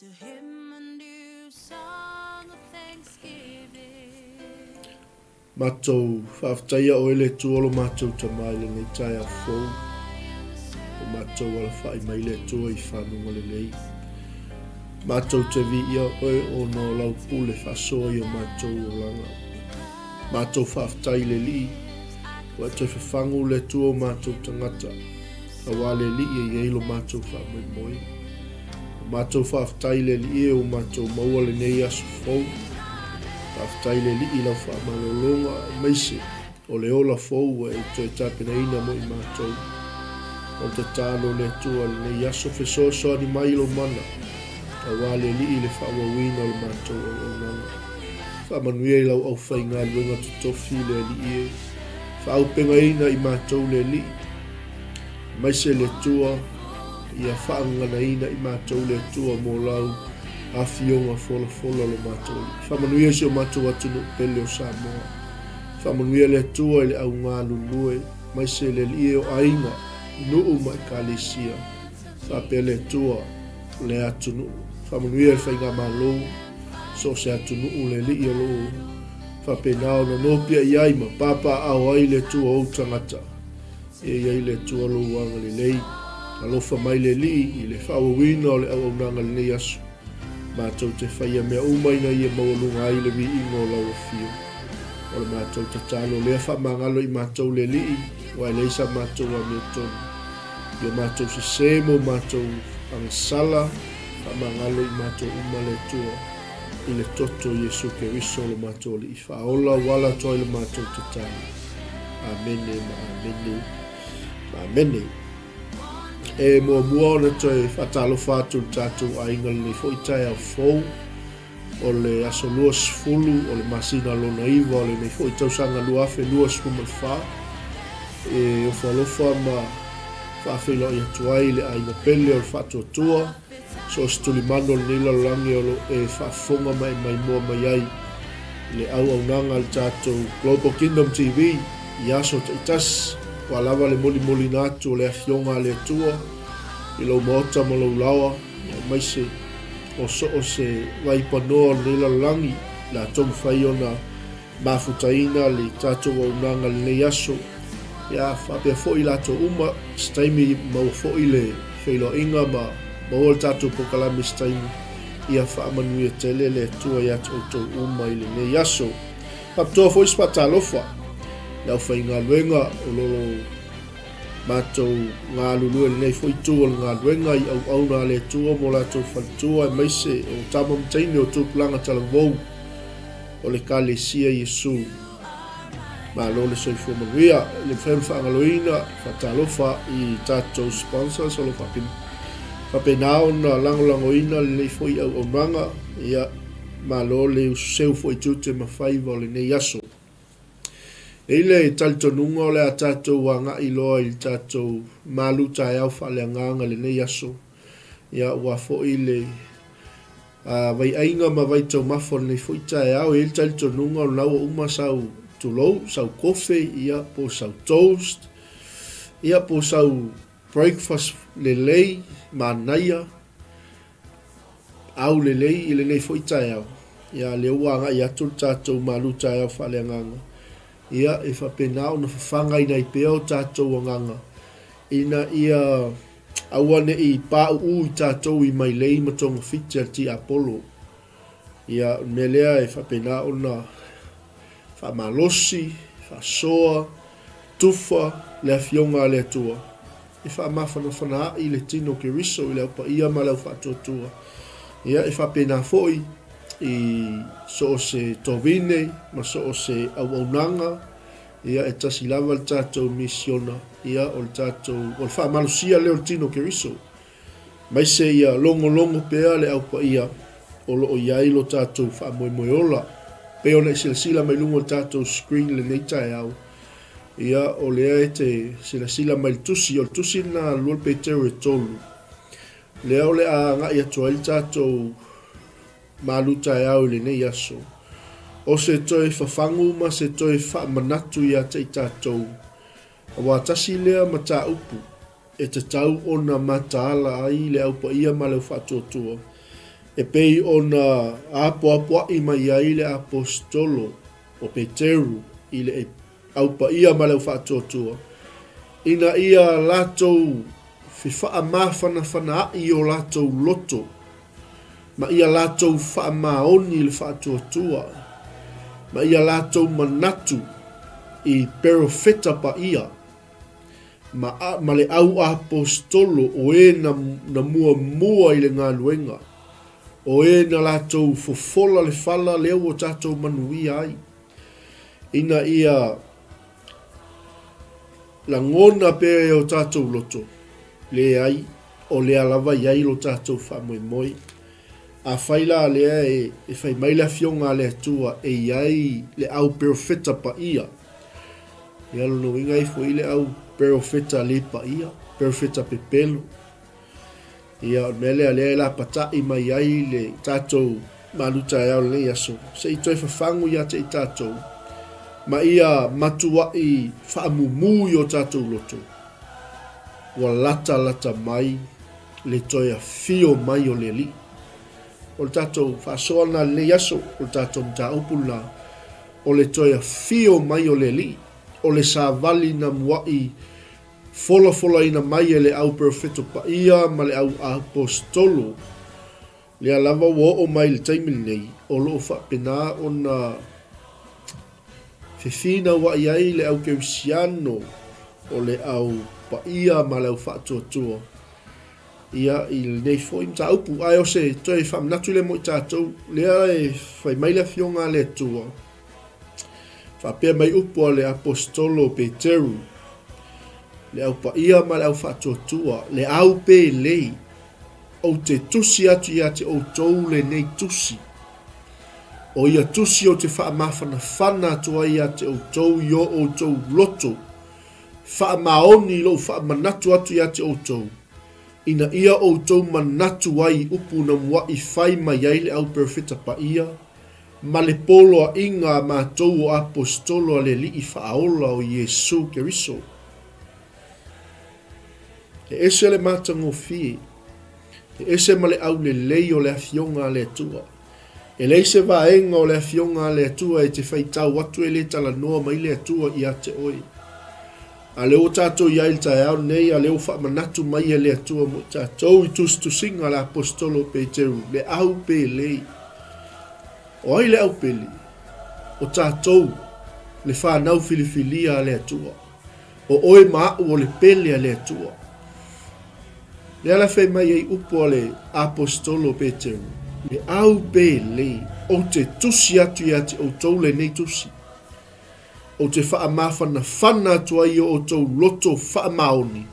To him a new song of thanksgiving. Mātou whaaftaia o ele tuolo mātou tamaile nei tai a fōu. O mātou ala whai mai le tua I whanunga le lei. Mātou te vi ia oe o no lau pule whasoa I o mātou o langa. Mātou whaaftai le li. Wa te whawhangu le tua o mātou tangata. Awa le li e eilo mātou whamoi moi. Mātou whaaftai le li e o mātou maua le nei asu fōu. Whaaftai le li I lau whaamalolonga meise o le ola fōu e toi tāpena ina mo I mātou. O te tālo le tua le nei aso whesoa ni mai lo mana. Awa le li I le whaawawina o le mātou o nanga. Whaamanuia I lau au whainga luenga tutofi le li e. Whaaupenga ina I mātou le li. Maise le tua ia whaangana ina I mātou le tua mō lau a fionga fola lo mātou. Whamanuia si o mātou atunu pele o Samoa. Whamanuia le tua I le au ngā lunue. Maise le li e o ainga nuu mai kalesia. Whapele tua le atunu. Whamanuia le whainga Malū. So se atunu le li o lo. Whapenao na nopia I aima. Papa au ai le tua o tangata. E iai le tua lo wanga le lei. Alofa mai le li I le whawawina o le au nanga le nei asu. Mātou te whaia mea umaina I e mawalunga ai le vi ingo lau o fio. O le mātou te tālo lea whamangalo I mātou le li wa leisa mātou a mea tonu. Ia mātou se semo mātou angasala whamangalo I mātou uma le tua I le toto Jesu Keriso lo mātou le I whaola wala toi le mātou te tālo. Amene ma amene. Amene. E mua ona toi whatalo whātou tātou a ingal ni whoitai au fōu o le aso lua sifulu o le masina lona iwa o le nei whoitau sanga luafe lua sifumal whā e o whalofa ma whaafelo I atuai le ainga pele o le whātua tua so stuli mano le nila langi o lo e whaafonga mai mua mai ai le au nanga le tātou Global Kingdom TV I aso te itas Wa lava le moli natu o le afionga le tua I lau maota ma lau lawa mai se o se waipanoa le lalangi la tomu whai ona mafutaina le tātou au nanga le nei aso ia whapea fo I lato uma staimi mau fo I le whailo inga ma o le tātou pokalami staimi ia whaamanuia tele le tua ia tautou uma I le nei aso paptoa fo ispata alofa Lau whai ngā luenga o lolo mātou ngā lulua nei fwoi tua ngā luenga I au nā le tua mo lātou whantua e maise o tama mtaini o tūpulanga talavou o le kalesia Jesu. Mā lo le soifua manuia, le whaim whaangaloina, whatalofa I tātou sponsors o lo whapenao na langolangoina le nei fwoi au nanga ia mā lo le useu fwoi tūte mawhaiva o le nei aso. Ele talitonunga o le a tātou wanga I loa I tātou Malū-Taeao Faaleagaga le nei aso. Ia ua fo I le vai ainga ma vai tau mafo nei fo I taeao ele talitonunga o lau uma sau tulou, sau kofe, ia po sau toast, ia po sau breakfast le lei, manaia, au le lei I le nei fo I taeao. Ia le wanga I atu tātou Malū-Taeao Faaleagaga. Ia e whapenao na whawhanga I nei peo tātou anganga. Ina ia awane I pāu I tātou I mai lei matonga whitia ti Apollo. Ia melea e whapenao na whamalosi, whasoa, tufa, le fionga le tua. E whamawhana whanaa I le tino ke riso I le upa ia malau whatotua. Ia e whapena foi I so se tovine ma so se auaunanga ia e tasi lava le tātou misiona ia o le tātou o le whaamalusia leo tino ke riso mai se ia longo pea le aupa ia o lo o iai lo tātou whaamoemoeola peo na sila mai lungo le tātou screen le nei taeao ia o lea e te sila mai le tusi o le tusi na lua Peteru e tolu lea o le a ngai atua le tātou Malū-Taeao le nei aso. O se toi whawhangu ma se toi whaamanatu ia te tātou. A wātasi lea ma tā upu. E te tau o na mataala ai le aupa ia ma leo whatuatua. E pei ona apo I mai ai le apostolo o Peteru I le aupa ia ma leu whaatoatua. Ina ia latou fi whaamawhana I o latou loto. Ma ia latou whaamaoni le whaatoatua. Ma ia latou manatu I perofeta pa ia. Ma le au apostolo o na mua I le ngaluenga. O na latou fofola le fala leo o tatou manuia ai. Ina ia la ngona pe o tatou loto. Le ai, o le alava iai lo tatou whamoemoi. A whaila lea e whai maila fionga le atua e iai le au perofeta pa ia. E alo no inga I fo I le au perofeta le pa ia, perofeta pepelo. Ia mele alea la patai mai ai le tatou Malū-Taeao le aso. Se I toi whawhangu ia te I tatou. Ma ia matua I whaamumu I o tatou loto. Wa lata mai le toi a fio mai o le li. O le tatou whaasoana le aso, o le tatou mta upula. O le toi a fio mai o le li. O le savali na muai fola ina mai le au profeto pa ia ma le au apostolo. Le alava wo o mai le taimili nei. O lo whapena o na fefina wa iai le au 𝚗𝚘𝚙𝚢 o le au pa ia ma le au whaatoatua. Ia I le nei fo I mta upu. Ai o se toi whamnatu le mo I tātou. Lea e whai maila fionga le atua. Whapea mai upu le apostolo Peteru. Le au pa ia ma le au whaatoatua. Le au pe lei. O te tusi atu ia te o tou le nei tusi. O ia tusi o te whaamawhana whana atua ia te o tou io o tou loto. Whaamaoni lo whaamanatu atu ia te o tou. Ina ia o tou manatu ai upu na mua I whai mai ai le au perfeta pa ia. Ma le polo a inga ma tou o apostolo a le li I whaaola o Iesu Keriso. E ese le matango fie. E ese ma le au le lei o le afionga le atua. E le se vaenga o le afionga le atua e te whaitau atu e le tala noa mai le atua I a te oi. A leo tātou ia il taeao nei a leo whaamanatu mai e le atua mo tātou I tustusinga le apostolo Peteru le au pe lei. O ai le au pele. O tātou le whanau filifilia le atua. O oe maa o le pele le atua. Le ala whai mai ei upo le apostolo Peteru. Le au pe lei. O te tusi atu ia te o tou le nei tusi. O te whaamawhana whana atua I o tou loto whaamaoni.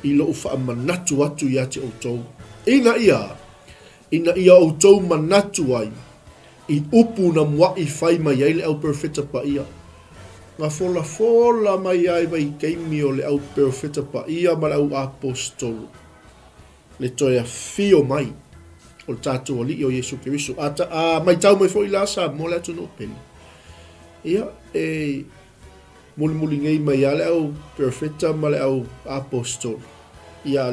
I lo whaamanatu atu ia te o tou. Ina ia o tou manatu ai. I upu na mua I whai mai ai le au perfeta pa ia. Ngā fola mai ai mai keimi o le au perfeta pa ia ma le au apostolo. Le toi a fio mai. O le tātou ali o Iesu Keriso. Mai tau mai fo I lasa mo le atu no peli. Ia muli ngai mai ale au perfeta ma le au apostolo. Ia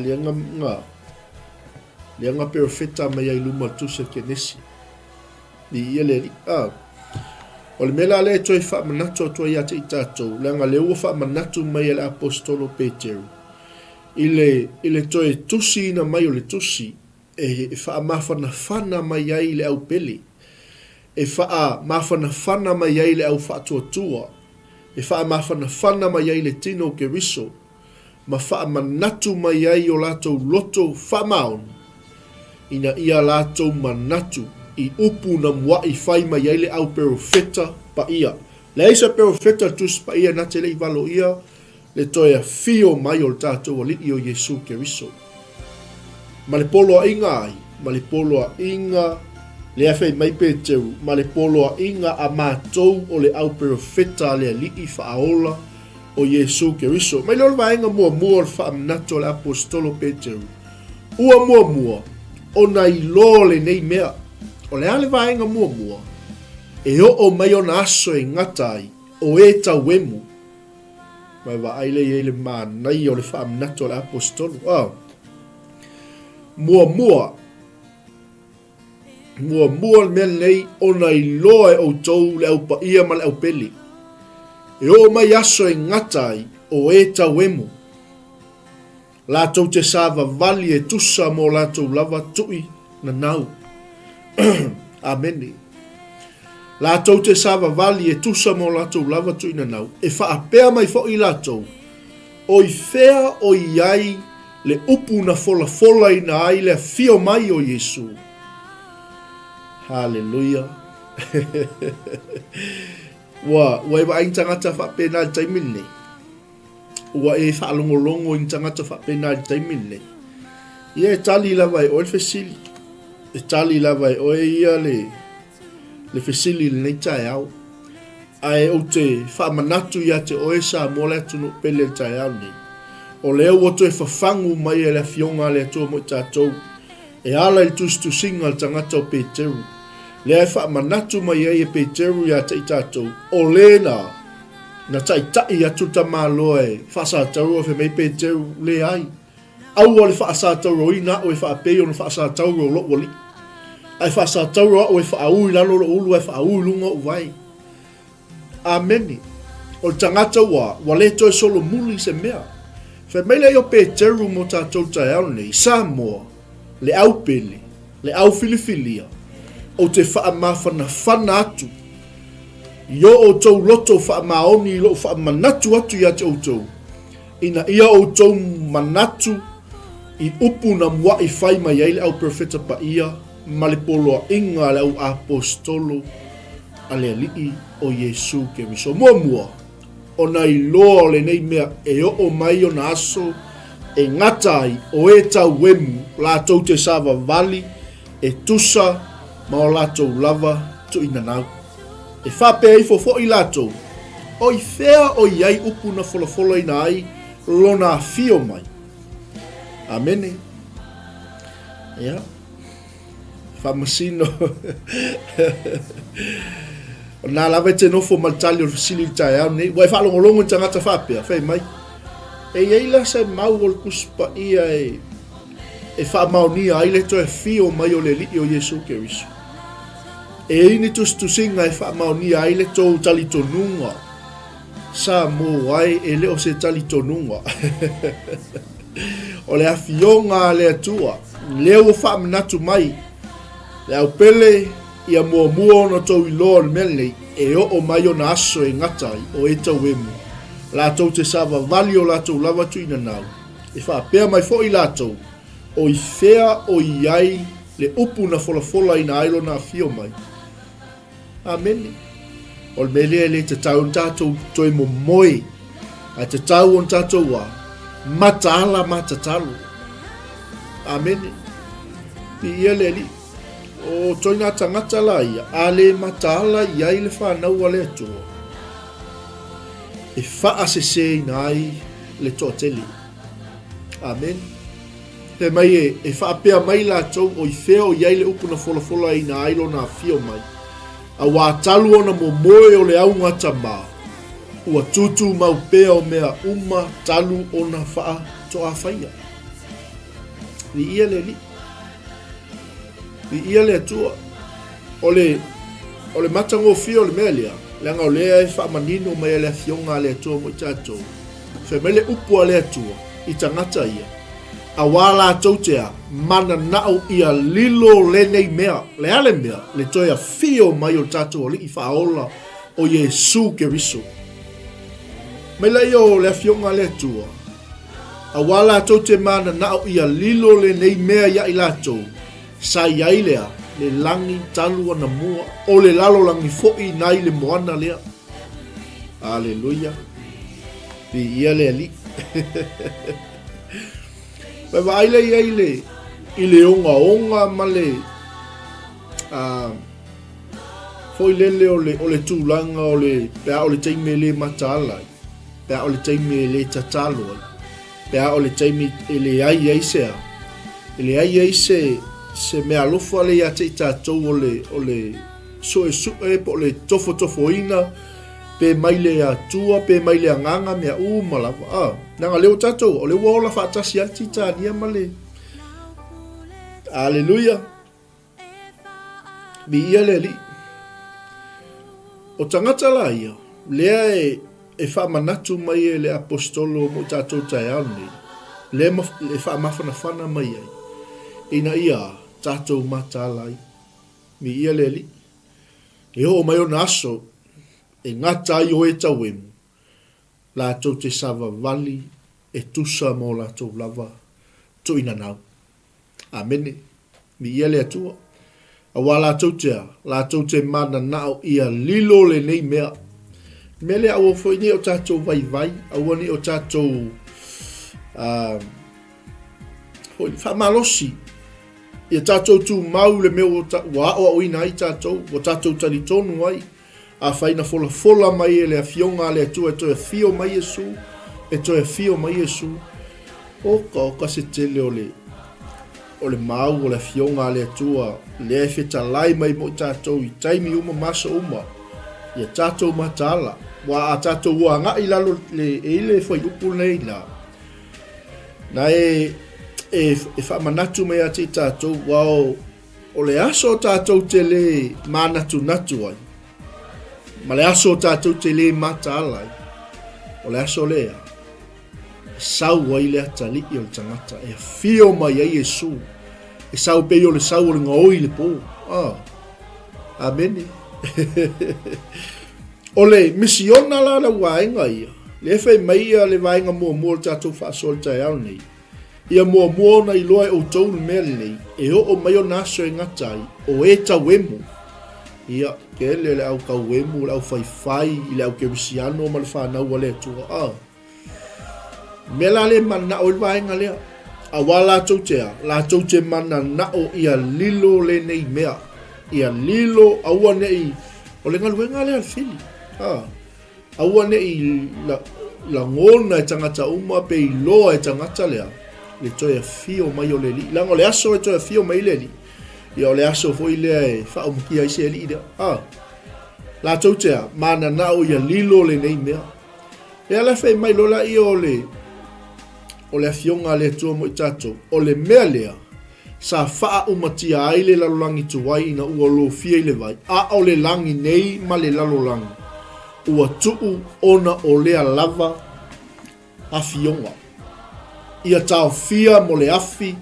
lianga perfeta mai ai luma tusa kenesi. Ia le li. O le mela le toi whaamanatu atua ia te I tātou. Leanga le ua whaamanatu mai le apostolo Peteru. I le toi tusi ina mai o le tusi. E whaamawhana whana mai ai le au pele. E whaamawhana whana mai ai le au whaatuatua. E whaamawhana whana mai ai le tino Keriso. Ma whaamanatu mai ai o latou loto whamaon. Ina ia latou manatu. I upu na mua I whai mai ai le au perofeta pa ia. Le eisa perofeta tus pa ia na te lei valo ia. Le toia fio mai o le tātou ali I o Iesu Keriso. Ma le polo a inga ai. Ma le polo a inga le awhai mai Peteru. Ma le polo a inga a mātou o le au perofeta le ali I whaaola o Iesu Keriso. Mai lor vaenga mua le whaamnato le apostolo Peteru. Ua mua. O nai lo le nei mea. O le ale vaenga mua. E o mai o na aso e ngatai. O e tauemu. Mai wa aile i le mānai o le whaamnato le apostolo. Mua. mua mea nei ona I loa e o tou le au pa ia ma le au peli. E o mai aso e ngatai o e tauemu. Lātou te sāva vali e tusa mo lātou lava tui na nau. Amene. Lātou te sāva vali e tusa mo lātou lava tui na nau. E whaapea mai fo I lātou. Oi fea o iai le upu na fola fola I na ai le fio mai o Yesu. Hallelujah. Wa iwa aing tangata whapena I taimine. Wa e whaalongolongo I tangata whapena I taimine. Ia e tali lava e o le fesili. E tali lava e o e ia le fesili le nei 𝚗𝚗𝚗𝗒𝚗𝚗 Ai o te whaamanatu ia te oe sa mo le tunu pele 𝚗𝚗𝚗𝚗 ni. O leo o te whawhangu mai e le fionga le atua mo tātou. E ala I tustusinga le tangata o Peteru. Le ai whaamanatu mai e Peteru ia te tātou. O lena na tai atu ta māloa e whaasātaurua whi mei Peteru le ai. Au o le whaasātaurua ina o e whaapeo na whaasātaurua lo wali. Ai whaasātaurua o e whaaui lalo lo ulu e whaaui lunga uwai. Ameni. O tangata wa le toi solo muli se mea. Whe meile o Peteru mo tātou 𝚗𝚗𝚗𝚗 nei, Samoa, le au pele, le au filifilia, o te whaamawhana atu. Io o tau loto whaamaoni lo whaamanatu atu ia te o tau. Ina ia o tau manatu I upu na mua I whai mai ai le au profeta pa ia, malipoloa inga le au apostolo, ale alii o Yesu Keriso. Mua. O na I loa le nei mea e o mai o na aso e ngatai o e tau wemu lātou te sāva vali e tusa ma o lātou lava tu ina nau. E whape ai fofo I lātou. O I whea o iai upu na wholafola ina ai lona fio mai. Amene. Ia. Whamasino. Nā lawe te nofo maltali o fasili 𝚗𝚗𝚗𝚗 nei. Wai whaalongolongo I tangata whapea, whai mai. E eila se mau o le kuspa ia e whaamaunia ai le toe fio mai o le li o Yesu Keriso. E ini tustusinga e whaamaunia ai le tō talitonunga. Sa mo ai e leo se talitonunga. O le afionga le atua. Leo whaamanatu mai. Le au pele ia mua no tau I loa le mele e o mai o na aso e ngatai o e tau emu. Lātou te sāva vali o lātou lava tu ina nau. E whaapea mai fo I lātou. O I whea o iai le upu na fola ina ailo na fio mai. Amen. O le mele le te tau on tātou toi mo moi. A te tau on tātou wa. Mataala matatalu. Amen. Pi ia le li. O toina tangata la ia, ale mataala iai le whanau a le atua. E wha se nai le tōteli. Amen. He mai e whaapea mai la tau o I whea o iai le upu na fola ina ailo na fio mai. A wā talu ona mo moe o le aunga tama. Ua tutu mau pea o mea uma talu ona wha toa whaia. Ni ia le li. I ia le atua o le matango fio le mea lea le anga o lea e whaamanino mai le fionga le atua mo I tātou whe mele upu a le atua I tangata ia a wala tautea mana nao ia lilo le nei mea le ale mea le toia fio mai o tātou o li I whaola o Yesu Keriso mele o le fionga le atua a wala tautea mana nao ia lilo le nei mea ia I lātou sa iai lea le langi talu ana mua o le lalo langi fo'i nai le moana lea. Aleluia. Pi ia le ali. Paiwa aile iai I le onga ma le foi lele o le tūlanga o le pea o le teime le mataala pea o le teime le tatalo pea o le teime le ai sea le ai se me alofa le ia te tātou o le so e po le tofo ina pe mai le atua pe mai le anganga mea malava nanga leo tātou o le waola whaatasi ati tānia ma le Aleluia mi ia le li. O tangata la ia, lea e whaamanatu mai e le apostolo mo tātou 𝚟𝚑𝚍𝚎 nei. Le whaamawhanawhana mai ai. Ina ia tātou matalai. Mi ia le li. E ho mai o na aso, e ngata i o e tauemu. Lātou te sava vali, e tusa mo lātou lava, tu ina nau. Amene. Mi ia le atua. Awa lātou te mana nao ia lilo le nei mea. Mele awa foi ni o tātou vai, awa ni o tātou whamalosi. Ia tātou tu mau le meo wa o ina i tātou, o tātou tari tonu ai. A whaina fola mai e le a fionga le atua e toi a fio mai Yesu, e toi a fio mai Yesu. Oka se tele o le mau o le fionga le atua, le e feta lai mai mo tātou i taimi uma masa uma. Ia tātou matala, wa a tātou ua nga i lalo le eile fai upu nei la. Na e whamanatu mai ati tātou, wao, o le aso tātou te le manatu ai. Ma le aso tātou te le matala ai. O le aso lea. Sau ai le atali i o le tangata. E fio mai ai Yesu. E sau pe o le sau o le ngoi le po. Amene. O le misiona la la waenga ia. Le fai mai ia le waenga mua le tātou whaasol 𝚟𝚑𝚎 nei. Ia mua na i loa o taunu mea nei. E o mai o naso e ngatai. O e tauemu. Ia, ke le au kauemu, le au fai, i le au kemisiano ma le whanau a le atua. Mela le mana o le waenga lea. Awa lātou te mana nao ia lilo le nei mea. Ia lilo aua nei, o le ngaluenga le alfili. Aua nei la ngona e tangata uma pe i loa e tangata lea. Le toi a fio mai o le li. Lango le aso e toi a fio mai le li. Ia o le aso foi lea e whaumukia i se li ida. Lātou tea, mana nao ia lilo le nei mea. Lea la fei mai lola i o le afionga le tua mo i tātou. O le mea lea, sa wha umatia ai le lalolangi tuwai ina ua lo fia i le vai. A o le langi nei ma le lalolangi. Ua tuu ona o lea lava afionga. Ia tau fia mo le afi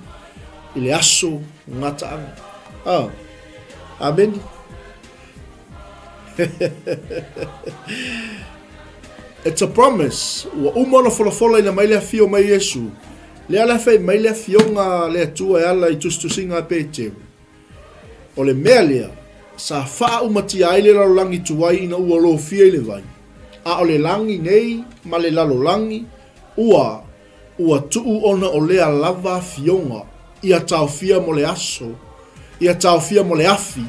i le aso ngata anga. Amen. It's a promise. Ua umana fola ina mai le fio mai Yesu. Le ala fai mai le fionga le atua e ala i tustusinga Peteru. O le mea lea, sa faa umati ai le lalolangi tuwai ina ua lo fia i le vai. A o le langi nei, ma le lalolangi, ua tuu ona o lea lava fionga, ia tau fia mo le aso, ia tau fia mo le afi,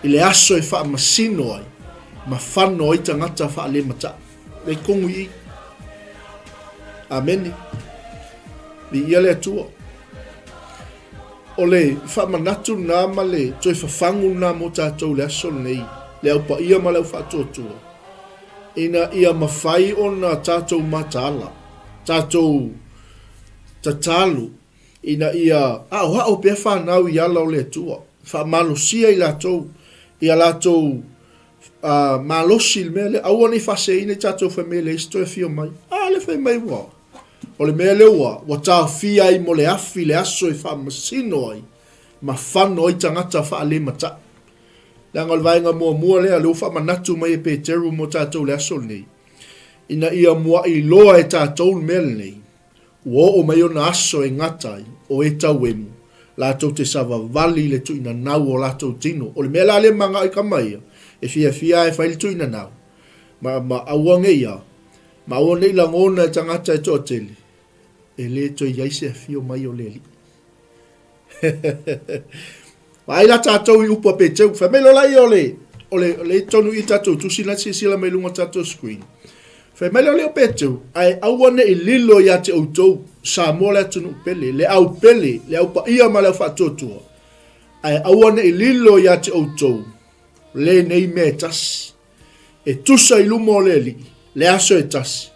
i le aso e faa masino ai, ma whano i tangata faa le mata, le kongu i. Amene. Li ia le atua. O le whamanatu nā ma le toi whawhangu nā mo tātou le aso nei, le au pa ia ma le au whatuatua. Ina ia mawhai o nā tātou matala, tātou tatalu, ina ia hao pia whanau i ala o le atua. Whamalosia i lātou, ia lātou malosi le mea le, aua ni whase ina tātou whamele isto e fio mai. Le whai mai wā. O le mea leua, wa tāu fia i mo le afi le aso i wha masino ai, ma whano i tangata wha le mata. Langa le vaenga mua lea leo wha manatu mai e Peteru mo tātou le aso nei. Ina ia mua i loa e tātou mea nei. Ua o mai o na aso e ngatai o e tauemu. Lātou te sava vali le tu ina nau o lātou tino. O le mea la le manga i kamaia. E fia e whaile tu ina nau. Ma awange ia. Ma awange i la ngona e tangata e toa tele. E le toi yaise a fio mai o leli. Ai la tātou i upa Peteru. Whamelo lai o le tonu i tātou. Tusina sila mai lunga tātou screen. Whamelo lai o Peteru. Ai awane i lilo ia te outou. Sa mo le atunu pele. Le au pele. Le au pa ia ma le au whatotua. Ai awane i lilo ia te outou. Le nei me tasi. E tusa i lumo o leli. Le aso e tasi.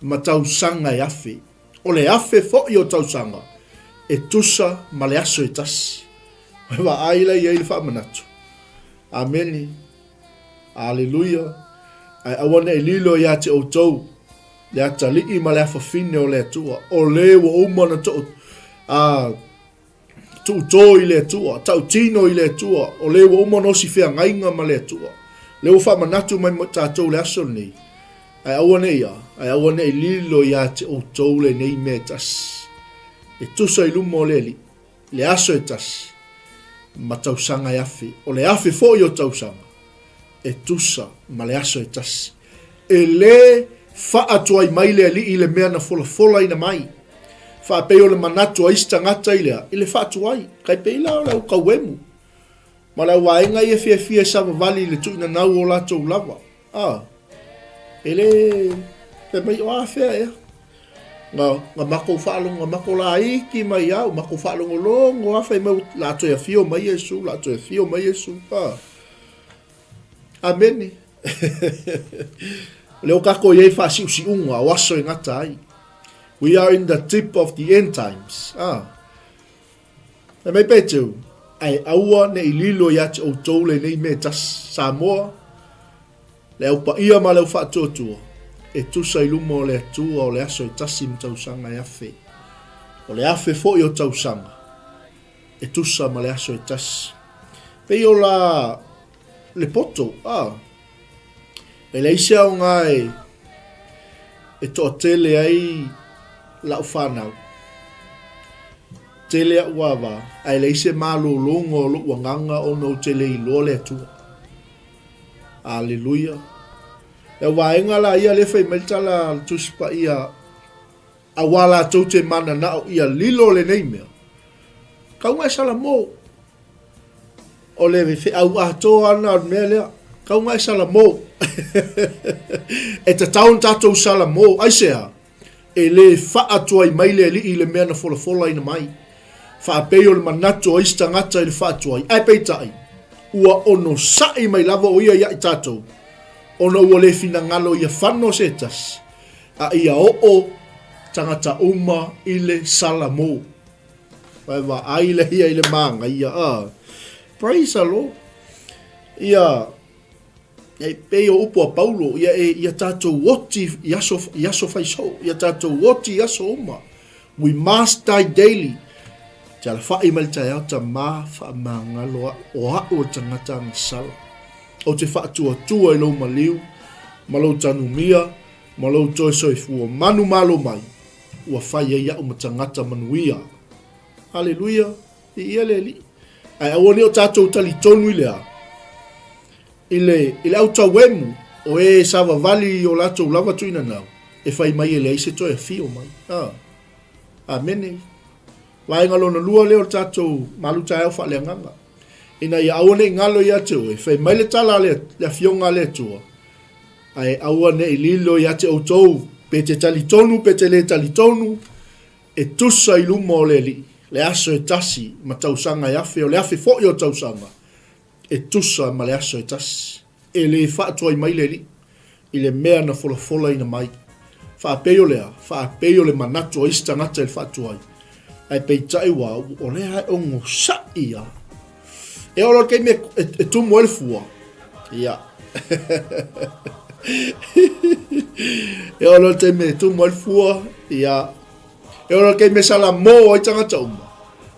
Ma tau sanga i afe. O le afe fo i o tausanga, e tusa ma le aso e tasi. Wa aila i eile wha manatu. Ameni. Hallelujah. Ai awana ililo ya te o tau. Le atali I ma le afafine o le atua. O le wa umana to tu toi le atua. Tau tino I le atua. O le wa umana o si fea ngainga ma le atua. Le wa wha manatu mai tātou le aso nei. Ai awana ia. Ai awana ililo ya te o tau le nei me tas. E tusa I lumo le li. Le aso e tas. Ma tausanga afe. O le afe fo I o tausanga. E tusa ma le aso e tas. E le fa atua I mai le li I le mea na fola ina mai. Fa peo le manatu a ista ngata I lea. I le fa atua I. Kai pe ila o lau kauemu. Ma la waenga I e fia sava vali le tuina nau o lato lava. E le mai o afea ea. Nga mako whaalonga mako la iki mai au. Mako whaalonga longo awhai mau lato e fio mai Yesu. Lato e fio mai Yesu. Ameni. Leo kako ye fa si unga waso I ngata ai. We are in the tip of the end times. E mai Peteru. Ai aua ne ililo ya te o toule nei me tas Samoa. Leo pa ia ma leo fa totua. E tusa I lumo le atua o le aso I tasi mtausanga I afe. O le afe fo I o tausanga. E tusa ma le aso I tasi. Pei o la le poto. E le isia o ngai e toa tele ai lau whanau. Tele a uawa. Ai le isia Malū-Longo o lua nganga o no tele I loa le atua. Alleluia. E waenga la ia le fai meltala tuspa ia awala tau te mana nao ia lilo le nei mea. Kaunga sala mo. O le fe au ato ana mea lea. Kaunga sala mo. E ta taun tatou sala mo. Ai sea. E le fa atua I mai le li I le mea na fola ina mai. Fa apeo le manato o ista ngata I le fa atua I. Ai peitai. Ua ono sai mai lava o ia I tatou. Ono ua le fina ngalo ia whano setas. A ia o tangata uma I le sala mo. Waiwa ai le ia I le manga ia. Praise the Lord. Ia peo upo a Paulo. Ia tatou woti yaso faiso. Ia tatou woti yaso uma. We must die daily. Tala wha I Malū-Taeao ta maa wha maa ngaloa o hao tangata ang sala. O te wha tua I lau maliu, Malū tanu mia, Malū toi soifua, manu malo mai, ua whai e iau matangata manuia. Hallelujah, I ia le li. Ai awane o tātou tali tonu I lea. I le au tau wemu, o e sawa vali o latou lava tuina nau, e whai mai e le aise toi a fio mai. Amene. Waenga lona lua leo tātou Malū-Taeao Faaleagaga. Ina ia awane ngalo ia te oe. Whai mai le tala le fionga le tua. Ai awane I lilo ia te outou. Pe te tali tonu, pe te le tali tonu. E tusa I lumo le li. Le aso e tasi ma tausanga I afe. O le afe fo I o tausanga. E tusa ma le aso e tasi. E le whaatua I mai le li. I le mea na fola ina mai. Whaapeo lea. Whaapeo le manatu o ista ngata I le whaatua I. Ai peitai wa o le hai ongo sa ia. E ora ke me e tumo ele fua. Ia. E ora te me tumo ele fua. Ia. E ora ke me sala mo I tangata uma.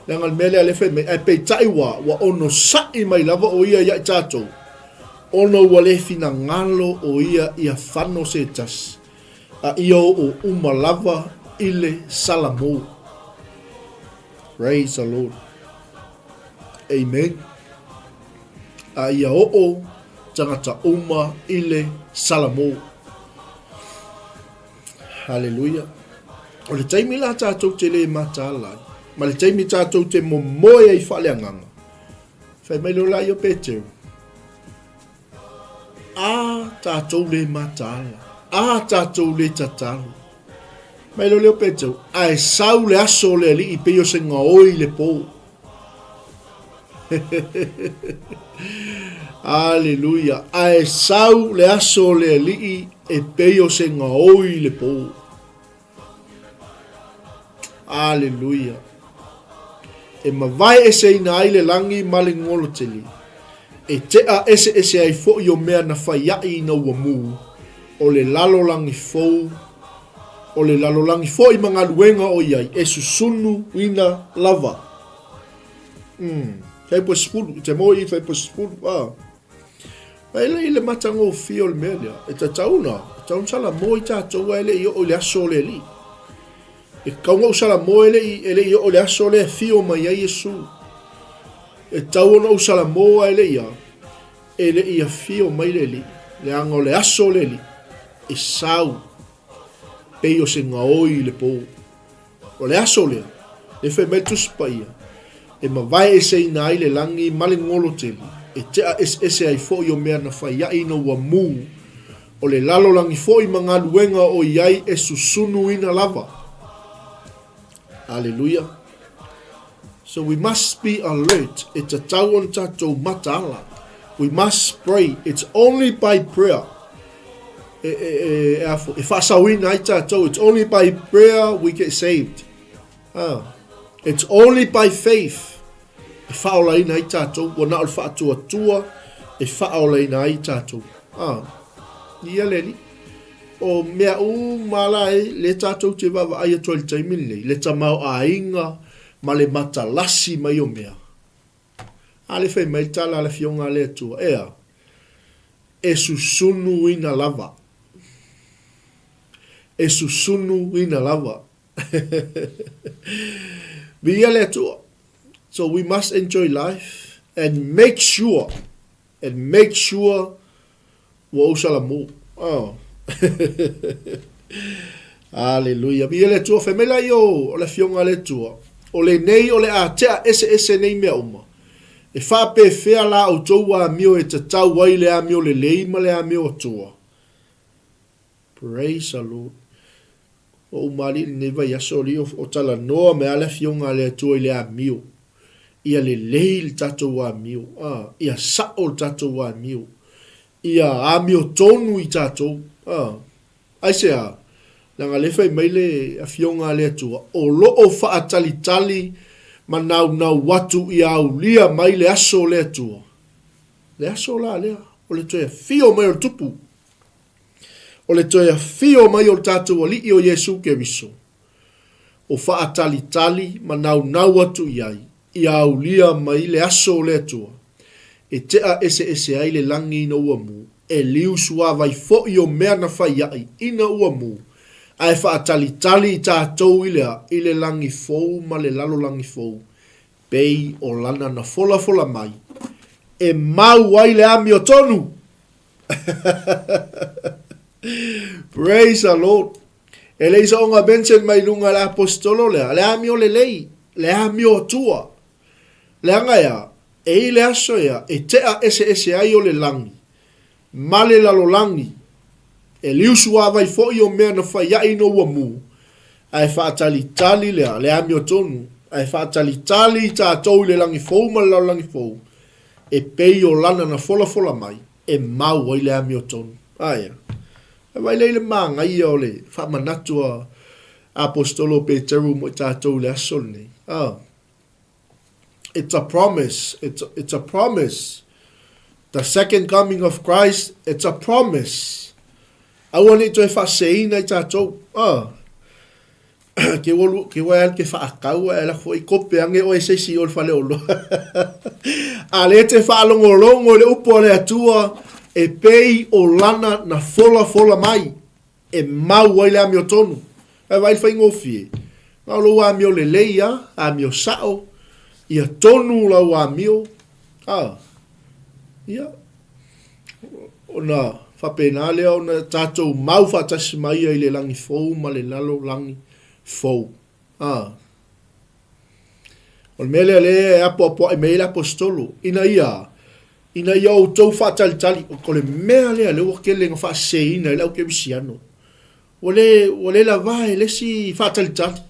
Langal mele ale fe me ai peitai wa ono sai mai lava o ia ia tatou. Ono wale fina ngalo o ia whano se tas. A ia o uma lava ile salamo. Praise the Lord. Amen. A ia o tangata uma ile salamo. Hallelujah. O le taimi la tātou te le matālai. Ma le taimi tātou te momoe I Faaleagaga. Whai mai lo lai o Peteru. Tātou le matāla. Tātou le tatalu. Mai lo leo Peteru. Ai sau le aso le li I peo se ngaoi le po. Hallelujah. Ai sau le aso le li e peo se ngaoi le po. Hallelujah. E mawai e se ina ai le langi male ngolo teli. e tea ese ai fo i o mea na whaiai na ua mū, o le lalolangi fou, o le lalolangi fo i mga luenga o iai, e susunu ina lava. Fai po spulu, te mo i fai po spulu, Ai le matango fio le mea lea, e ta tauna sala mo i tātou ele i o le aso le li. E kaunga usala mo ele i o le aso le fio mai ai Yesu. E tauna usala mo ele i a fio mai le li, le anga o le aso le li, e sau, pei o se ngaoi le po. O le aso le, le fai mai tuspa ia, e ma vai e se ina ai le langi male ngolo teli, e tea ese ai fo i o mea na whaiai na ua mū, o le lalolangi fo i mga luenga o iai e susunu ina lava. Hallelujah. So we must be alert. It's a tauon tatou matala. We must pray. It's only by prayer. If it's only by prayer we get saved. It's only by faith. E whaolaina i tātou, wana o whaatua tua, e whaolaina i tātou. Ia leli. O mea malai, le tātou te wawa ai atua le taimini, le tamau a inga, ma le matalasi mai o mea. Ale whai mai tala le fionga le atua, e susunu ina lava. E susunu ina lava. Bia le atua. So we must enjoy life and make sure wa usala mo. Hallelujah. Bia le tua femela yo o le fionga le tua. O le nei o le a tea ese nei mea uma. E wha pe fea la o toua mio e te tau wai le a mio le leima le a mio tua. Praise the Lord. O umari ni vai aso li o tala noa me ale fionga le tua i le a mio. Ia le leil tatou wa mio, ia sao tatou wa mio, ia a mio tonu i tatou, ai sea, langa le fai mai le a fionga le atua, o loo wha tali nau watu i au lia mai le aso le atua. Le aso la lea, o le toia fio mai o tupu, o le toia fio mai o tatou o li o Yesu ke viso, o wha tali nau watu i ai. I au lia mai le aso le atua. E tea ese ai le langi ina ua mu. E liu sua vai fo i o mea na whaiai ina ua mu. Ai wha tali i tātou i le langi fou ma le lalo langi fou. Pei o lana na fola mai. E mau ai le ami o tonu. Praise the Lord. E le isa onga bensen mai lunga le apostolo lea. Le ami o le lei. Le ami o tua. Le anga ia, e le aso ia, e tea ese ai o le langi. Ma le lalo langi. E liusu avai fo i o mea na whaiai no ua mu. Ai whaatali lea, le ami o tonu. Ai whaatali tātou le langi fou ma le lalo langi fou. E pei o lana na fola mai. E mau ai le ami o tonu. Aia. E vai leile manga ia o le whaamanatua apostolo Peteru mo tātou le aso nei. It's a promise. It's a promise. The second coming of Christ, it's a promise. I want it to fa seina i tātou. Ke wai ke fa akau e la foi kope ange o ese si o fale olo. Ale te fa longo le upo le atua e pei o lana na fola mai. E mau wai le amio tonu. E vai fa ingofie. Ngau lo amio le leia, amio sao. Ia tonu la wa mio. Ia. Ona whapena lea ona tātou mau whatasi mai ai le langi fou ma le lalo langi fou. O mele le apo e mele apostolo. Ina ia o tau whatalitali. O kole mea lea le wakele nga whaseina le au ke visiano. O le la vai le si whatalitali.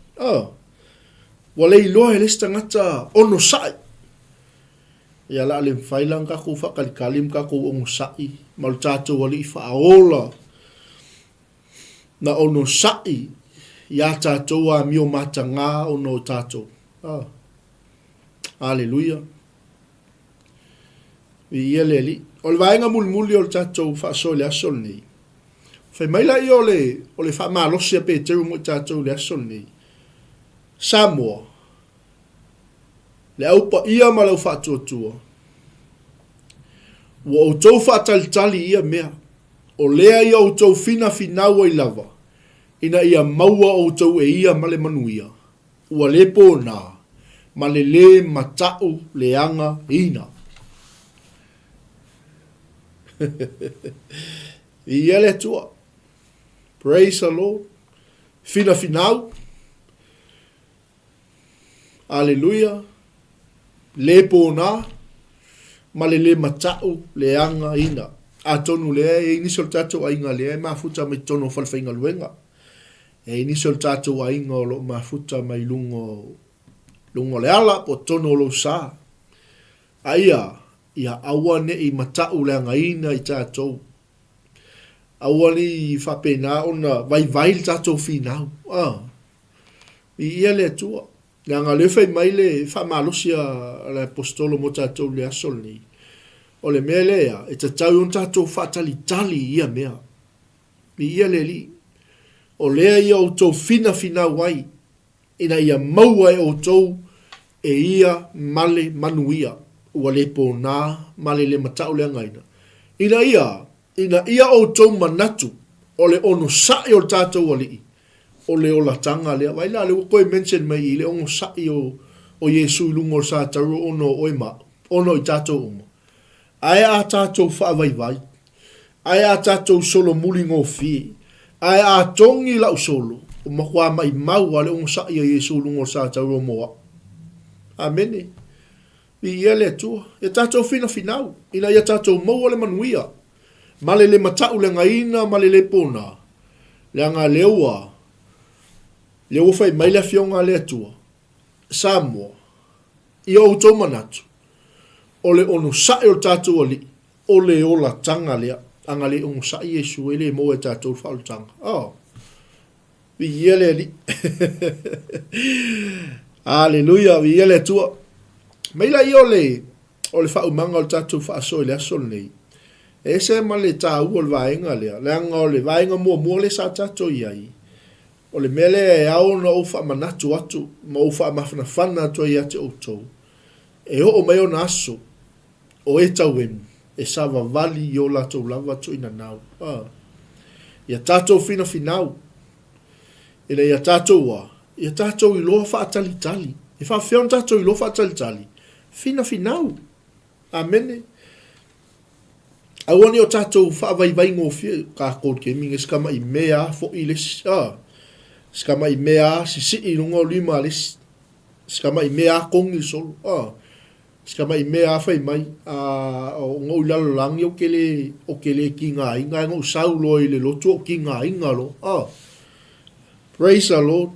Wale iloa ele stangata ono sai. Ia la le mfailang kako whakalikalim kako ono sai. Malu tātou wale i whaola. Na ono sai. Ia tātou a mio matanga ono tātou. Hallelujah. ia le li. O le vaenga muli o le tātou whaasoi le aso nei. Whai maila i o le wha malosi a Peteru mo tātou le aso nei. Samoa. Le aupa ia ma lau whaatuatua. Wa o tau whaatalitali ia mea. O lea ia o tau fina finaua i lava. Ina ia maua o tau e ia ma le manuia. Ua le pōnā. Ma le matau le anga ina. Ia le tua. Praise the Lord. Fina finau. Alleluia. Le pōnā. Ma le matau le anga ina. A tonu le e inisol tatou ainga le e mafuta mai tono falfainga luenga. E inisol tatou ainga o lo mafuta mai lungo le ala po tono lo sa. Aia. Ia awane i matau le anga ina i tatou. Awane i whapena ona vai tatou finau. I ia le tua. Nga ngā le whai mai le whamalosia le apostolo mo tatou le asol ni. O le mea lea, e tatau on tatou whatalitali ia mea. I ia le li. O lea ia o tau fina wai. Ina ia maua e o tau e ia male manuia. Ua le pōnā male le matau le angaina. Ina ia o tau manatu. O le ono sa'i o tatou alii. O le ola tanga lea. Waila le koe mention mai i le ono sa'i o Yesu ilungo o sa taru ono oima. Ono i tatou umo. Ai a tatou whaavaivai. Ai a tatou solo muli ngō fie. Ai a tongi lau solo. O makua mai mau ale ongo sa'i a Yesu lungo sa tauru moa. Amene. I ia le tua. Ia tatou fina finau. Ina ia tatou mau ale manuia. Male le matau le ngaina, male le pōna. Le anga leua. Leua fai mai le fionga le tua. Samoa. Ia o tau manatu. O le ono sa'i o tātou ali, o le ola tanga lea, anga le ono sa'i Yesu, e le mo e tātou whao tanga. Vi ia le ali. Alleluia, vi ia le tua. Meila i o le whao manga o tātou whaasoi le asol nei. E se ma le tāu o le vaenga lea, le anga o le vaenga mua le sa tātou iai. O le mele e au na o wha manatu atu, ma o wha mawhanawhana atu i ate o tau. E ho o mai o na aso, o e tau e sawa vali i o latou lava tu ina nau. Ia tātou fina finau. Ina ia tātou i loa wha tali. E wha whion tātou i loa wha tali. Fina finau. Amene. Awani o tātou wha vai ngō fia ka kōt ke minga skama i mea fo i les. Skama i mea si i runga o lima les. Skama i mea kongi solo. Skama i mea whai mai, o ngau lalo langi o kele ki ngā inga, ngau saulo i le lotu o ki ngā inga lo. Praise the Lord.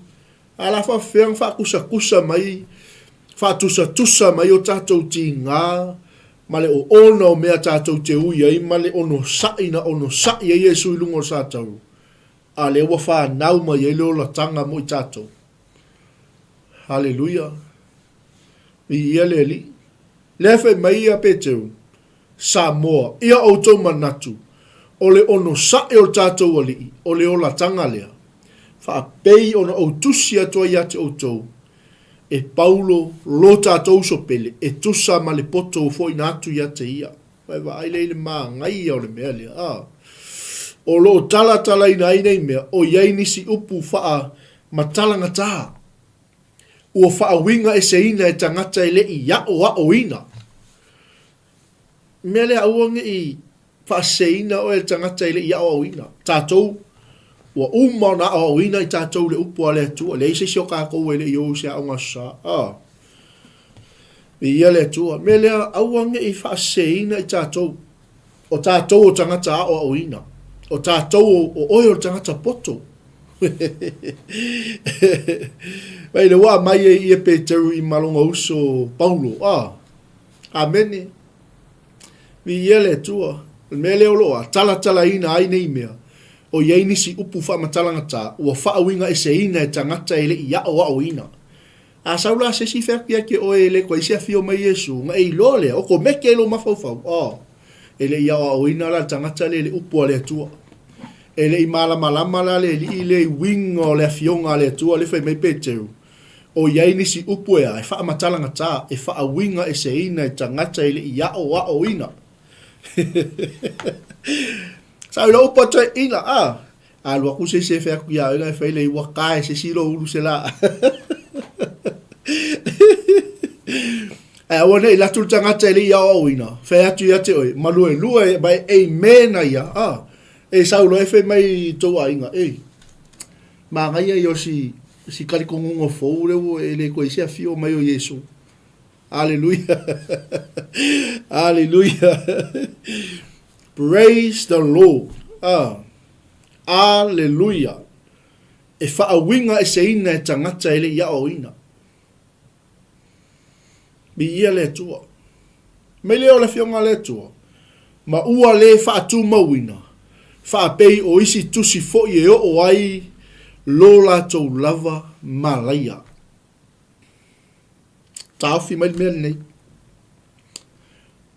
Ala whawhiang whakusa mai, whatusa mai o tātou ti ngā, male o ona o mea tātou te ui ai, male ono sa'i a Yesu i lungo sa tau. A le ua whanau mai e leo la tanga mo i tātou. Hallelujah. I ia le li. Lefe mai a Peteru, Samoa, ia o tau manatu, o le ono sa'i o tātou alii, o le ola tanga lea. Wha pei ona o tusi atua i ate o tau, e Paulo lo tātou sopele, e tusa ma le poto o fo ina atu i ate ia. Vai wa aile ile maa ngai au le mea lea. O lo tala ina i mea, o iei nisi upu wha matalanga taha. Ua whaawinga e se ina e tangata e le i o ina. Mele auange i wha se ina o e tangata e le i o ina. Tātou, ua umau na o ina i tātou le upu a le atua. Le ise sio kākou e le i o se aunga sa. I ia le atua. Mele auange i wha se ina i tātou. O tātou o tangata o ina. O tātou o oi o tangata poto. Vai le wa mai e Peteru i malonga uso Paulo. Amene. Vi ele tua. Mele o loa. Tala ina ai nei mea. O iei nisi upu wha matalanga tā. Ua whaawinga e se ina e tangata e le i o ina. A saula se si fea kia ke oe le kwa isia fio mai Yesu. Nga ei lo le, o ko meke lo mafau. Oh. Ele ia o ina la tangata le upua le atua. Ele i malama la le li le wing o le fionga le atua le fai mai Peteru. O iai nisi upua e wha matalanga tā, e wha winga e se ina e tangata ele i o ina. Sa ila upa toi ina, alua ku se fea kuia ina e whai le i wakai se silo ulu se la. E awane i latu tangata ele i o ina, whai atu ia te oi, malue lua e mai e mena ia, e saulo e whai mai toa inga, ma ngai e yo si karikongongo fou leo e le koe sea fio mai o Yesu. Hallelujah. Hallelujah. Praise the Lord. Hallelujah. E whaawinga e se ina e tangata ele ia o ina. Bi ia le tua. Me leo le fionga le tua. Ma ua le whaatu mawina. Whaapei o isi tusi fo i e o ai lola tau lava malaya. Tawhi mai mea nei.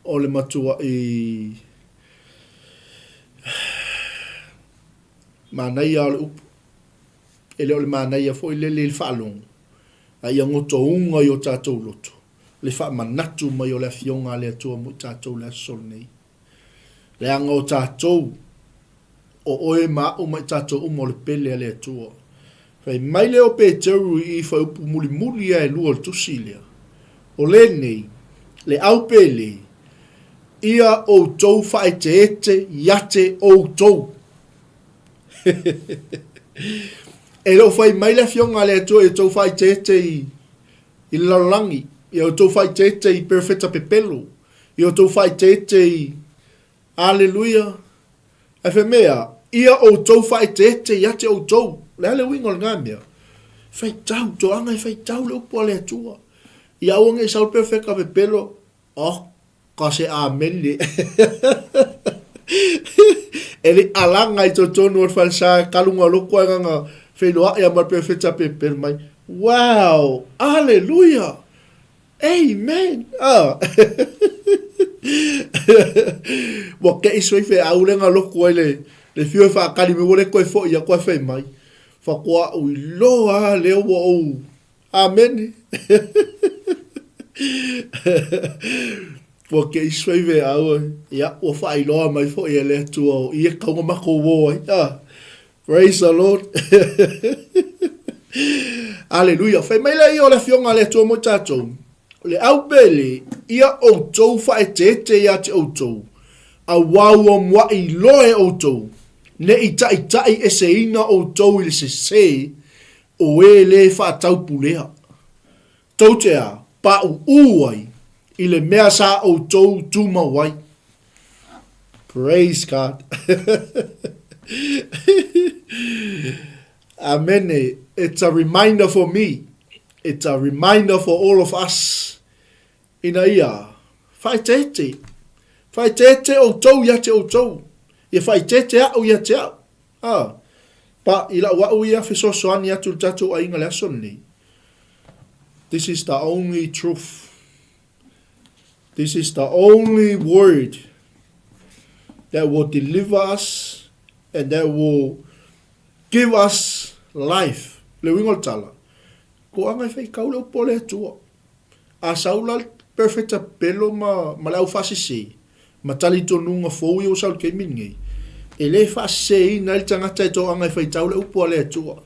O le matua i manaya o le upu. Ele o le manaya fo i lele il whaalong. A ia ngoto unga i o tātou loto. Le wha manatu mai o le fionga le atua mo tātou le asol nei. Le anga o tātou o oe ma o mai tātou umo le pele le atua. Fai mai leo Peteru i wha upu muli e lua le tusilea. O le nei, le au pele, ia o tou whae te ete, iate o tou. E lo whai mai le fionga le atua e tou whae te ete i lalangi, i o tou whae te ete i perfeta pepelo, i o tou whae te ete i Alleluia. E wha mea, ia o tou whae te ete, iate o tou. Le ale wingo le ngā mea. Whai tau, to anga i whai tau le upua le atua. Ia uange saul perfecta pe pelo. Ka se amen le. Ele alanga i tonu or falsa kalunga loko nga whenua ia mar perfecta pe pelo mai. Wow! Hallelujah! Amen! Wa ke isoi fe aulenga loko le fio fa kali me wole koe fo ia koe fe mai. Fa kwa ui loa leo wa o. Amen. Wa ke isoi ve au ia wa fa i loa mai fo ia le tua o ia kaunga mako wo. Praise the Lord. Hallelujah. Fe mai le o le fionga le tua mo tatou. Le au pele ia o tou fa e te ia te o tou. A wau o mwa i loe o tou. Ne i tai e se ina o tou i le se o e le wha tau pulea. Tau te a, pa u uai i le mea sa o tou tuma wai. Praise God. Amen. It's a reminder for me. It's a reminder for all of us. Ina ia, whai tete. Whai tete o tou ia te o tou. Ia whai tete au ia te au. Pa ila wau ia whesosoani atu tatu a inga le asoni. This is the only truth. This is the only word that will deliver us and that will give us life. Le wingo tala. Ko anga whai kaule upo le atua. A saula perfecta pelo ma lau fasisi. Ma tali tonunga fōi o saul ke mingi. E le fasei na il tangata e to anga whai taule upo le atua.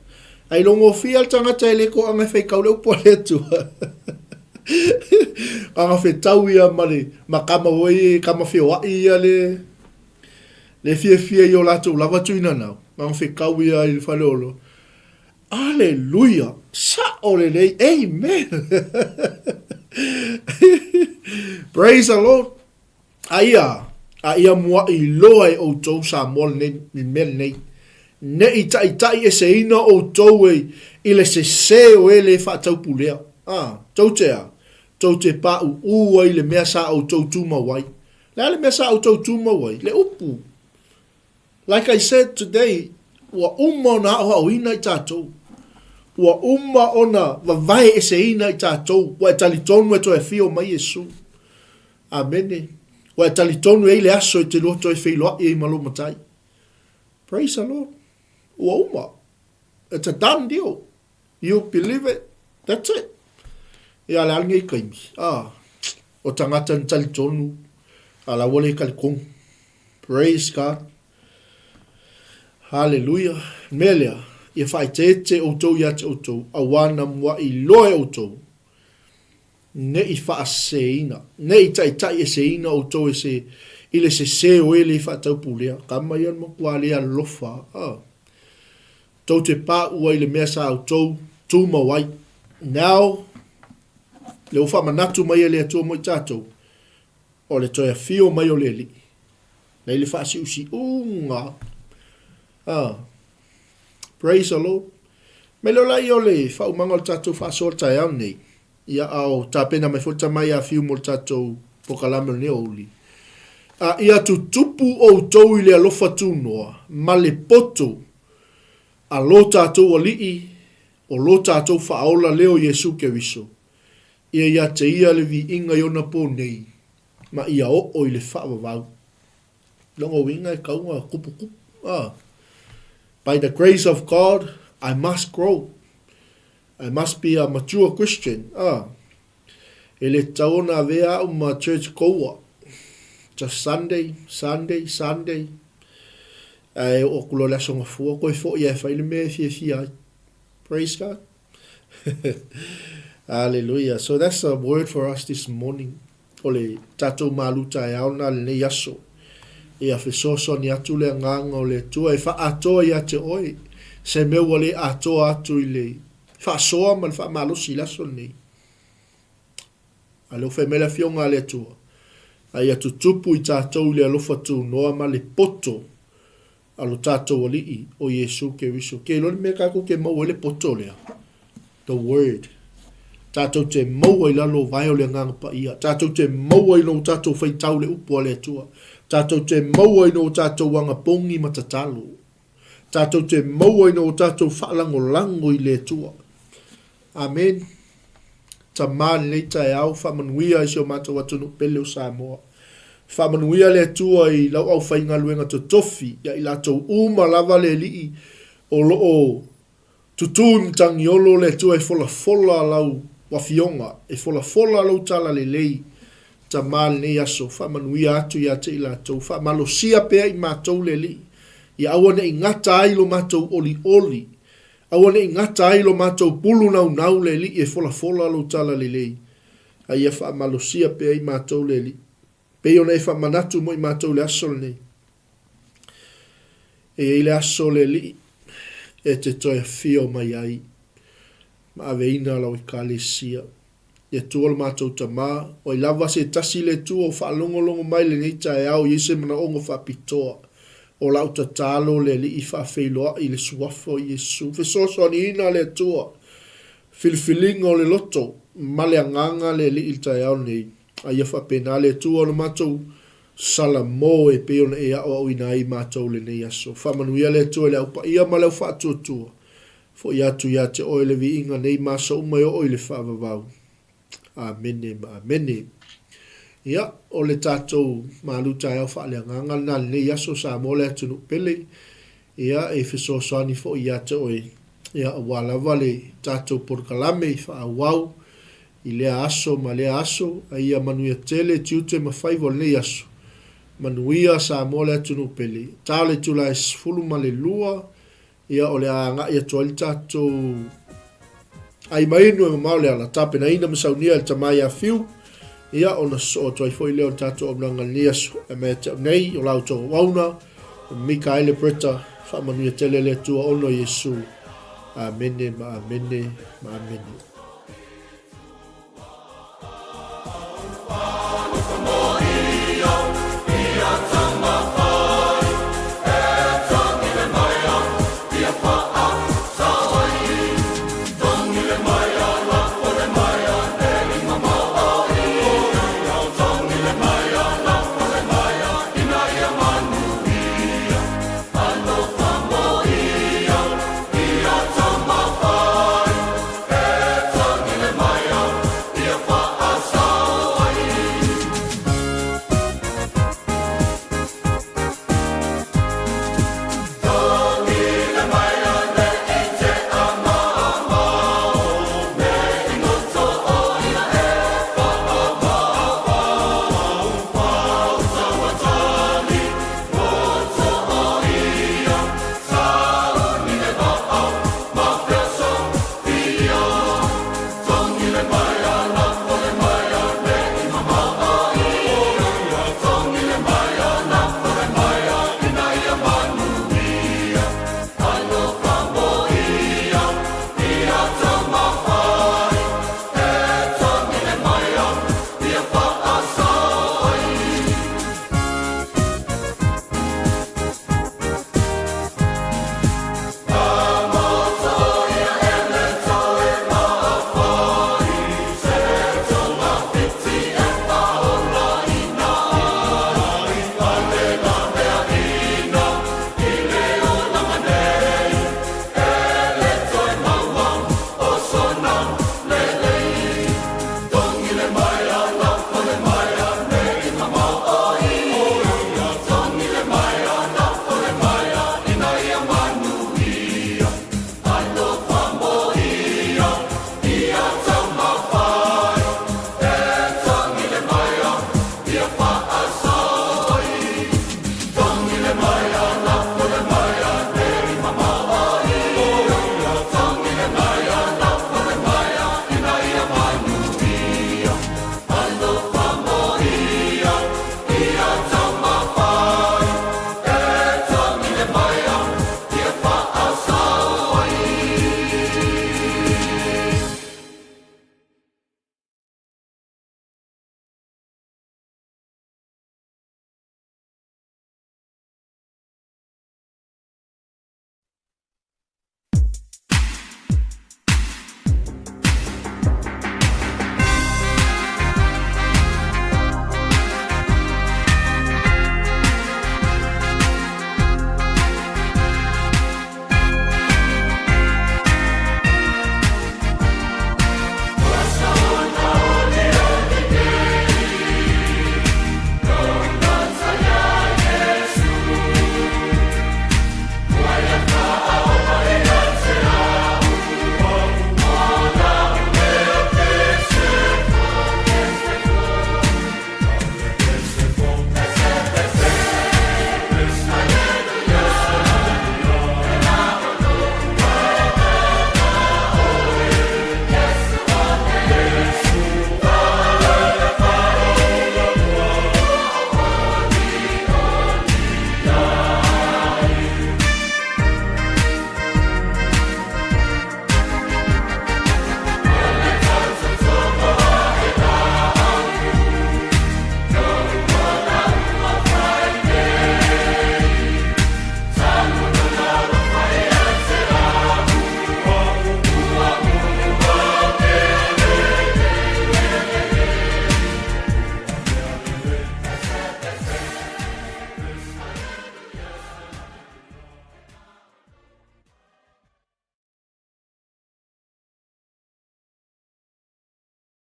Ai longo fia il tangata e le ko anga whai kaule upo le atua. Anga whai tau ia mare, ma kama woi, kama whio wai ia le fia i o lato lava tuina nau. Anga whai kau ia i whale olo. Hallelujah. Sa ole lei. Amen. Praise the Lord. Aia mua i loa e o tou sa mol nei men nei. Ne i tai e se ina o tou e i le se o e le whaatau pulea. Tau te pa ua i le mea sa o tou tuma wai. Le mea sa o tou tuma wai. Le upu. Like I said today, wa umma na au ina i tātou. ua uma ona vavae e se ina i tātou, ua e tali tonu e toi fio mai Yesu. Amene. Ua e tali tonu e le aso e te loto e whiloa i Malū-Taeao. Praise the Lord. Ua uma. It's a done deal. You believe it. That's it. Ia le alnge i kaimi. O tangata ni tali tonu. Ala wale i kalikong. Praise God. Hallelujah. Melea. Ia whai te o tau ia te o tau. Awana mua i loe o tau. Ne i wha se ina. Ne i tai e se ina o tau e se. Ile se o ele i wha tau pulea. Kama ian mo kua lea lofa. Tau te pā ua i le mea sa o tau. Tu mawai. Now. Le ufa manatu mai le atua mo i tātou. O le toia fio mai o le li. Nei le wha si usi unga. Praise the Lord. Me lo lai o le wha umanga o tātou wha 𝚟𝚑𝚡 nei. Ia au tāpena mai fota mai a fiu mo tātou pokalame ne oli. Ia tu tupu o tau i le alofa tūnoa. Ma le poto. A lo tātou o lii. O lo tātou wha aola leo Yesu ke wiso. Ia te ia le vi inga iona po nei. Ma ia o i le wha wawau. Longo winga e kaunga kupu kupu. By the grace of God, I must grow. I must be a mature Christian. Ele taona vea uma church koua. Just Sunday. O kulo la songa fua. Koe fo ia whaile mea fia. Praise God. Hallelujah. So that's a word for us this morning. Ole tatou Malū-Taeao na le nei aso. Ia fesoso ni atu le nganga o le tua e wha atoa i ate oi. Se meu wale atoa atu i le. Wha soa man wha malosi laso nei. A leo whemela fionga le tua. A ia tutupu i tātou le alofa tu noa ma le poto. A lo tātou wali o Yesu ke wiso. Ke loni me kako ke mau le poto lea. The word. Tātou te maua i lalo vai o le nganga pa ia. Tātou te maua i no tātou whaitau le upua le tua. Tātou te maua i no tātou wanga pongi matatalo. Tātou te maua i no tātou whaalango lango i le tua. Amen. Ta man le taeao whamanuia i sio mātou atunu pele o Samoa. Whamanuia le tua i lau au whainga luenga to tofi. Ia i latou uma lava le lii o loo tutun tangiolo le tua e fola lau wafionga. E fola lau tala le lei. Ta mal ne aso whamanuia atu ia te i latou. Whamalosia pea i mātou le li. Ia awane i ngata ai lo mātou oli. Awane i ngata ai lo mātou pulu nau le li. E fola lau tala le lei. A ia whamalosia pea i mātou le li. Peo nei whamanatu mo i mātou le aso le nei. E i le aso le li. E te toia fio mai ai. Ma aveina lau i kālesia. Ia tua le mātou tamā, o i lava se tasi le tua o whaalongolongo mai le nei taeao i se mana ongo whapitoa. O lau tatalo le li i whawhiloa i le suafo i Yesu. Fesoso ni ina le tua. Filfilingo le loto, ma le anganga le li i taeao nei. A ia whapena le tua o le mātou salamo e peo na ea o ina i mātou le nei aso. Whamanuia le tua le aupa ia ma leo whaatua. Fo ia tu ia te oe le vi inga nei māsa umai o le whaavavau. Amene. Ia, o le tātou Malū-Taeao Faaleagaga na nei aso sa mo le atunu pele. Ia, e fesosoani fo ia te oe. Ia, awalava le tātou porkalame i whaawau. I lea aso ma lea aso. A ia manuia tele tiute ma whaivo nei aso. Manuia sa mo le atunu pele. Tā le tula e sfulu ma le lua. Ia, o le anga ia toa li tātou ai mai no e mau le ala tape na ina masaunia le tamai a fiu. Ia ona so toi foi leo tato o mlanga niaso. E mea te nei o lau tō wauna. Mikaele preta whamanuia tele le tua ono Yesu. Amene.